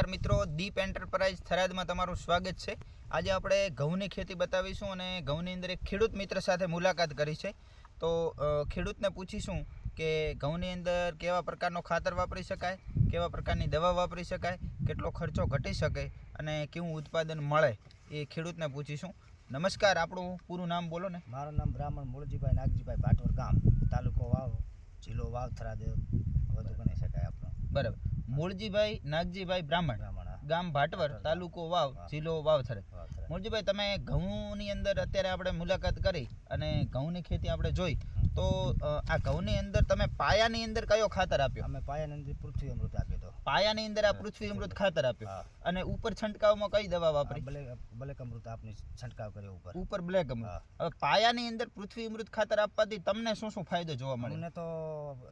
મિત્રો, દીપ એન્ટરપ્રાઇઝ થરાદમાં તમારું સ્વાગત છે। આજે આપણે ઘઉંની ખેતી બતાવીશું અને ઘઉંની અંદર એક ખેડૂત મિત્ર સાથે મુલાકાત કરી છે। તો ખેડૂતને પૂછીશું કે ઘઉંની અંદર કેવા પ્રકારનો ખાતર વાપરી શકાય, કેવા પ્રકારની દવા વાપરી શકાય, કેટલો ખર્ચો ઘટી શકે અને કેવું ઉત્પાદન મળે એ ખેડૂતને પૂછીશું। નમસ્કાર, આપણું પૂરું નામ બોલો ને। મારું નામ બ્રાહ્મણ મૂળજીભાઈ નાગજીભાઈ ભાટવર, ગામ તાલુકો વાવ, જિલ્લો વાવ, થરાદ વધુ ગણી શકાય આપણો। બરાબર, મૂળજીભાઈ નાગજીભાઈ બ્રાહ્મણ, ગામ ભાટવર, તાલુકો વાવ, જિલ્લો વાવ, થરાદ। મૂળજીભાઈ, તમે ઘઉંની અંદર અત્યારે આપણે મુલાકાત કરી અને ઘઉંની ખેતી આપણે જોઈ, તો આ ઘઉંની અંદર તમે પાયાની અંદર કયો ખાતર આપ્યો? અમે પાયાની અંદર પૃથ્વી અમૃત આપ્યો તો। પાયાની અંદર આ પૃથ્વી અમૃત ખાતર આપ્યો અને ઉપર છંટકાવમાં કઈ દવા વાપરી? બ્લેક અમૃત આપની છંટકાવ કર્યો ઉપર બ્લેક અમૃત। હવે પાયાની અંદર પૃથ્વી અમૃત ખાતર આપવાથી તમને શું શું ફાયદો જોવા મળે? મને તો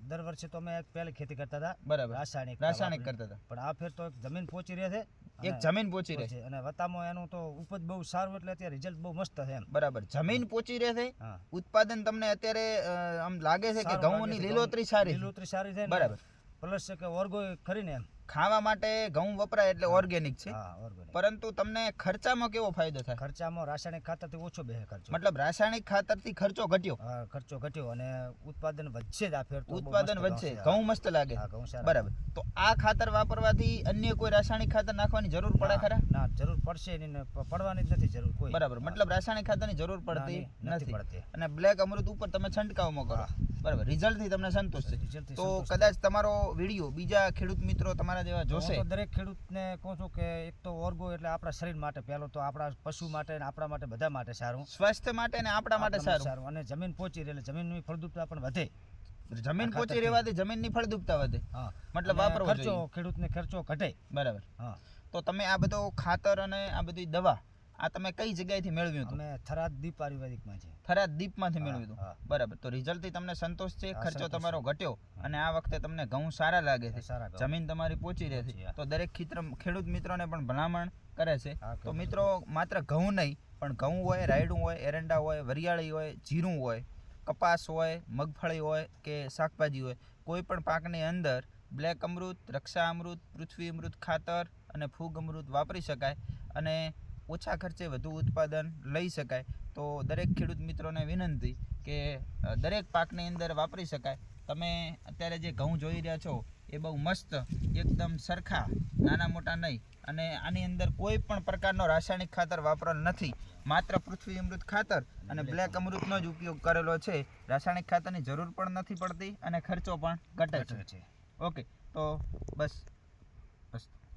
દર વર્ષે તો અમે પહેલી ખેતી કરતા હતા, બરાબર, રાસાયણિક કરતા હતા, પણ આ ફેર તો જમીન પોચી રહે છે, એક જમીન પોચી રહે છે અને વતામાં એનું તો ઉપજ બહુ સારું, એટલે અત્યારે રિઝલ્ટ બહુ મસ્ત છે એમ। બરાબર, જમીન પોચી રહે છે, ઉત્પાદન તમને અત્યારે આમ લાગે છે કે ઘઉંની લીલોતરી સારી છે, બરાબર, પ્લસ છે કે ઓર્ગો ખરીને એમ ખાવા માટે ઘઉં વપરાય એટલે ઓર્ગેનિક છે, પરંતુ તમને ખર્ચામાં કેવો ફાયદો થાય? ખર્ચામાં રાસાયણિક ખાતરથી ઓછો બેસે ખર્ચો, મતલબ રાસાયણિક ખાતરથી ખર્ચો ઘટ્યો અને ઉત્પાદન વધશે જ। આ ફેર ઉત્પાદન વધશે, ઘઉં મસ્ત લાગે, બરાબર। તો આ ખાતર વાપરવાથી અન્ય કોઈ રાસાયણિક ખાતર નાખવાની જરૂર પડે ખરા? ના, જરૂર પડશે નહીં, પડવાની જ નથી જરૂર કોઈ, બરાબર, મતલબ રાસાયણિક ખાતરની જરૂર પડતી નથી અને બ્લેક અમૃત ઉપર તમે છંટકાવમાં કરો, બરાબર, રિઝલ્ટથી તમને સંતોષ છે। તો કદાચ તમારો વિડીયો બીજા ખેડૂત મિત્રો તમારા જેવા જોશે, તો દરેક ખેડૂતને કહું છું કે એક તો ઓર્ગો એટલે આપણા શરીર માટે, પહેલો તો આપણા પશુ માટે ને આપણા માટે બધા માટે સારું, સ્વાસ્થ્ય માટે ને આપણા માટે સારું, અને જમીન પોચી રહે એટલે જમીનની ફળદ્રુપતા પણ વધે। જમીન પોચી રહેવાથી જમીનની ફળદ્રુપતા વધે, મતલબ વાપરવો જોઈએ, ખેડૂતને ખર્ચો ઘટે, બરાબર। તો તમે આ બધો ખાતર અને આ બધી દવા આ તમે કઈ જગ્યાએથી મેળવ્યું હતું? અમે થરાદ દીપ આયુર્વેદિકમાં છે, થરાદ દીપમાંથી મેળવ્યું હતું, બરાબર। તો રિઝલ્ટથી તમને સંતોષ છે, ખર્ચો તમારો ઘટ્યો અને આ વખતે તમને ઘઉં સારા લાગે છે, જમીન તમારી પોચી રહે છે, તો દરેક ખેડૂત મિત્રોને પણ ભલામણ કરે છે। તો મિત્રો, માત્ર ઘઉં નહીં પણ ઘઉં હોય, રાયડું હોય, એરંડા હોય, વરિયાળી હોય, જીરું હોય, કપાસ હોય, મગફળી હોય કે શાકભાજી હોય, કોઈ પણ પાકની અંદર બ્લેક અમૃત, રક્ષા અમૃત, પૃથ્વી અમૃત ખાતર અને ફૂગ અમૃત વાપરી શકાય અને ઓછા ખર્ચે વધુ ઉત્પાદન લઈ શકાય। તો દરેક ખેડૂત મિત્રોને વિનંતી કે દરેક પાકની અંદર વાપરી શકાય। તમે અત્યારે જે ઘઉં જોઈ રહ્યા છો એ બહુ મસ્ત, એકદમ સરખા, નાના મોટા નહીં, અને આની અંદર કોઈ પણ પ્રકારનો રાસાયણિક ખાતર વાપરેલ નથી, માત્ર પૃથ્વી અમૃત ખાતર અને બ્લેક અમૃતનો જ ઉપયોગ કરેલો છે। રાસાયણિક ખાતરની જરૂર પણ નથી પડતી અને ખર્ચો પણ ઘટે છે। ઓકે, તો બસ.